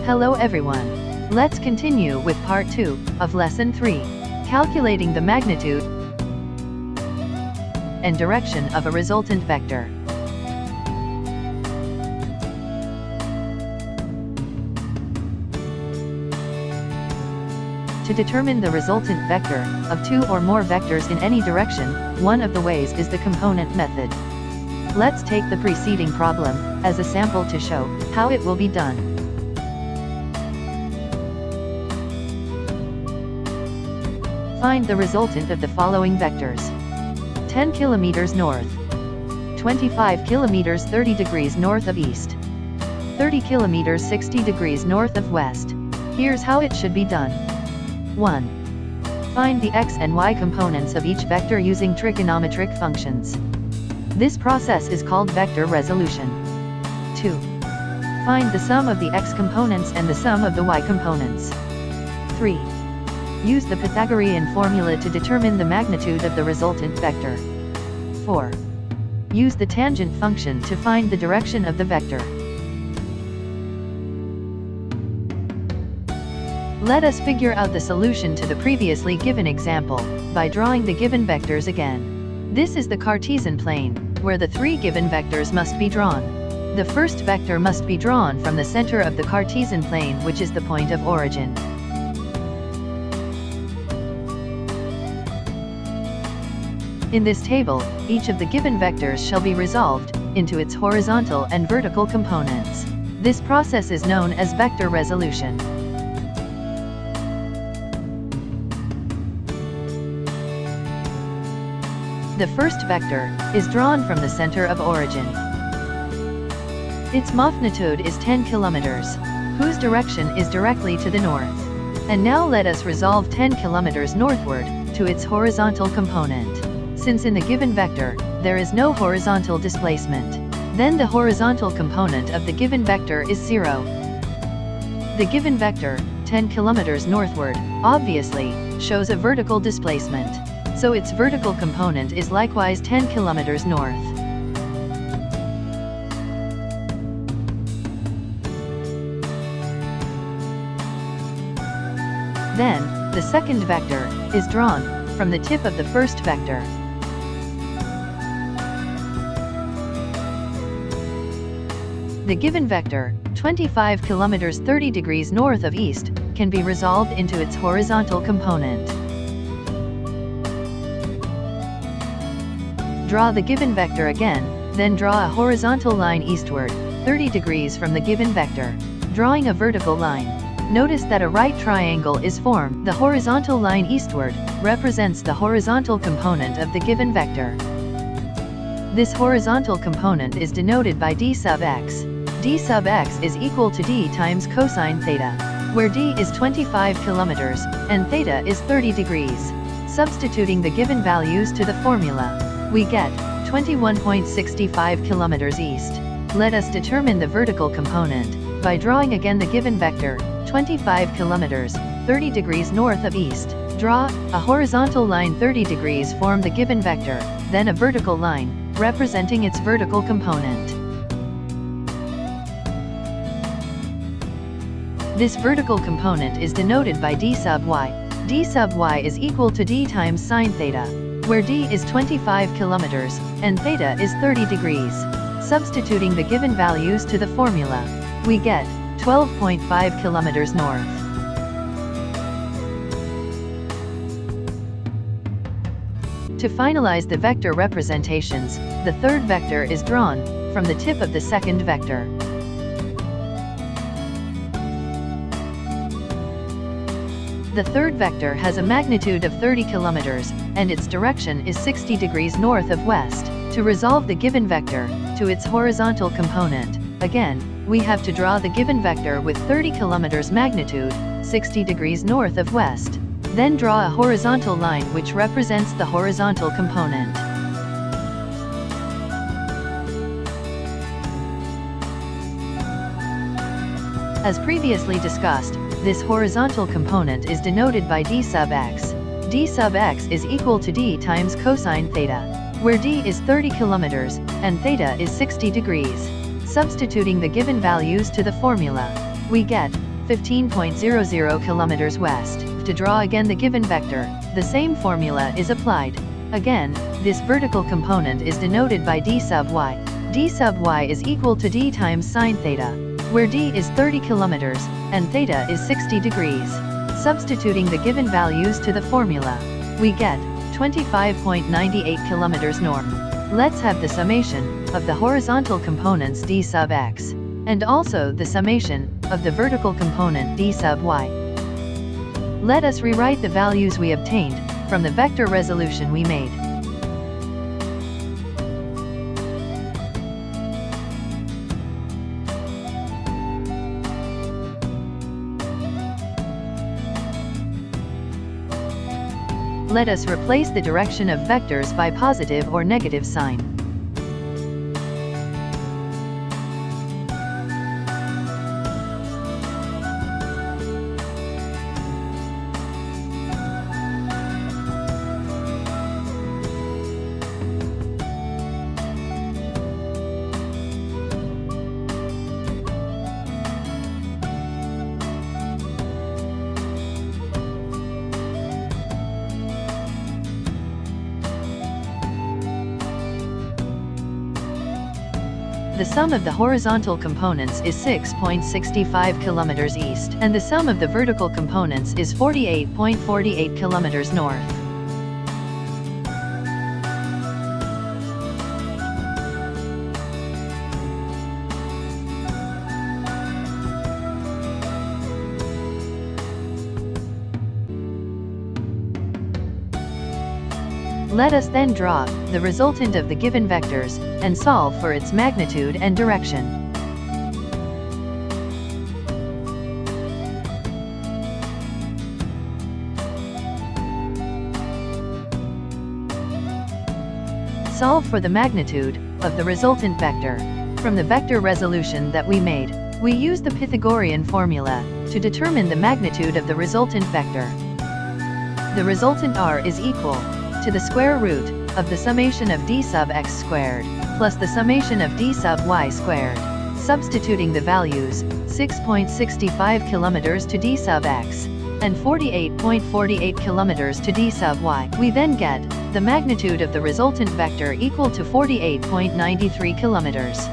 Hello everyone. Let's continue with part 2 of lesson 3, calculating the magnitude and direction of a resultant vector. To determine the resultant vector of two or more vectors in any direction, one of the ways is the component method. Let's take the preceding problem as a sample to show how it will be done. Find the resultant of the following vectors. 10 kilometers north, 25 kilometers 30 degrees north of east, 30 kilometers 60 degrees north of west. Here's how it should be done. 1. Find the x and y components of each vector using trigonometric functions. This process is called vector resolution. 2. Find the sum of the x components and the sum of the y components. 3. Use the Pythagorean formula to determine the magnitude of the resultant vector. 4. Use the tangent function to find the direction of the vector. Let us figure out the solution to the previously given example by drawing the given vectors again. This is the Cartesian plane, where the three given vectors must be drawn. The first vector must be drawn from the center of the Cartesian plane, which is the point of origin. In this table, each of the given vectors shall be resolved into its horizontal and vertical components. This process is known as vector resolution. The first vector is drawn from the center of origin. Its magnitude is 10 kilometers, whose direction is directly to the north. And now let us resolve 10 kilometers northward to its horizontal component. Since in the given vector, there is no horizontal displacement, then the horizontal component of the given vector is 0. The given vector, 10 kilometers northward, obviously shows a vertical displacement. So its vertical component is likewise 10 kilometers north. Then, the second vector is drawn from the tip of the first vector. The given vector, 25 kilometers 30 degrees north of east, can be resolved into its horizontal component. Draw the given vector again, then draw a horizontal line eastward, 30 degrees from the given vector. Drawing a vertical line, notice that a right triangle is formed. The horizontal line eastward represents the horizontal component of the given vector. This horizontal component is denoted by d sub x. d sub x is equal to d times cosine theta, where d is 25 kilometers, and theta is 30 degrees. Substituting the given values to the formula, we get 21.65 kilometers east. Let us determine the vertical component by drawing again the given vector, 25 kilometers, 30 degrees north of east. Draw a horizontal line 30 degrees form the given vector, then a vertical line, representing its vertical component. This vertical component is denoted by d sub y. d sub y is equal to d times sine theta, where d is 25 kilometers, and theta is 30 degrees. Substituting the given values to the formula, we get 12.5 kilometers north. To finalize the vector representations, the third vector is drawn from the tip of the second vector. The third vector has a magnitude of 30 kilometers, and its direction is 60 degrees north of west. To resolve the given vector to its horizontal component, again, we have to draw the given vector with 30 kilometers magnitude, 60 degrees north of west. Then draw a horizontal line which represents the horizontal component. As previously discussed, this horizontal component is denoted by d sub x. d sub x is equal to d times cosine theta, where d is 30 kilometers, and theta is 60 degrees. Substituting the given values to the formula, we get 15.00 kilometers west. To draw again the given vector, the same formula is applied. Again, this vertical component is denoted by d sub y. D sub y is equal to d times sine theta, where d is 30 kilometers, and theta is 60 degrees. Substituting the given values to the formula, we get 25.98 kilometers north. Let's have the summation of the horizontal components d sub x, and also the summation of the vertical component d sub y. Let us rewrite the values we obtained from the vector resolution we made. Let us replace the direction of vectors by positive or negative sign. The sum of the horizontal components is 6.65 kilometers east, and the sum of the vertical components is 48.48 kilometers north. Let us then draw the resultant of the given vectors, and solve for its magnitude and direction. Solve for the magnitude of the resultant vector. From the vector resolution that we made, we use the Pythagorean formula to determine the magnitude of the resultant vector. The resultant r is equal to the square root of the summation of d sub x squared plus the summation of d sub y squared. Substituting the values 6.65 kilometers to d sub x and 48.48 kilometers to d sub y, we then get the magnitude of the resultant vector equal to 48.93 kilometers.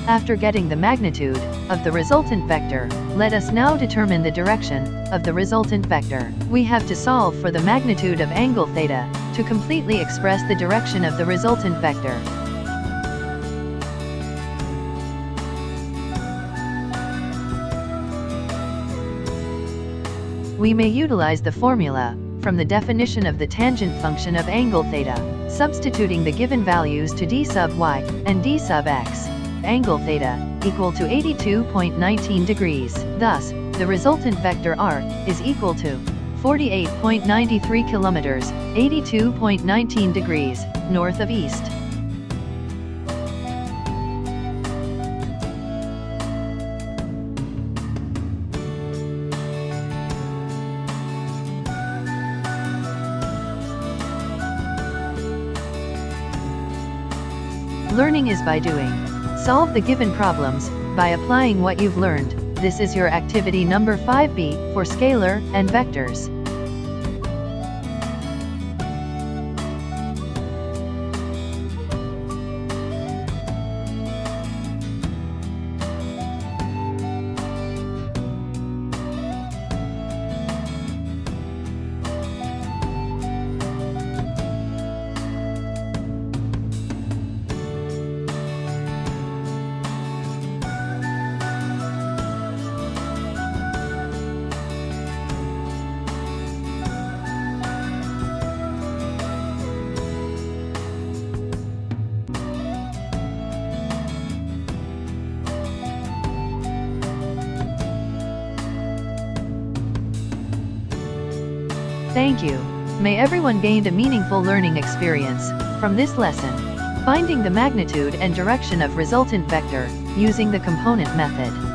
After getting the magnitude of the resultant vector, let us now determine the direction of the resultant vector. We have to solve for the magnitude of angle theta to completely express the direction of the resultant vector. We may utilize the formula from the definition of the tangent function of angle theta, substituting the given values to d sub y and d sub x. Angle theta equal to 82.19 degrees. Thus, the resultant vector r is equal to 48.93 kilometers, 82.19 degrees, north of east. Learning is by doing. Solve the given problems by applying what you've learned. This is your activity number 5B for scalar and vectors. Thank you. May everyone gained a meaningful learning experience from this lesson. Finding the magnitude and direction of resultant vector using the component method.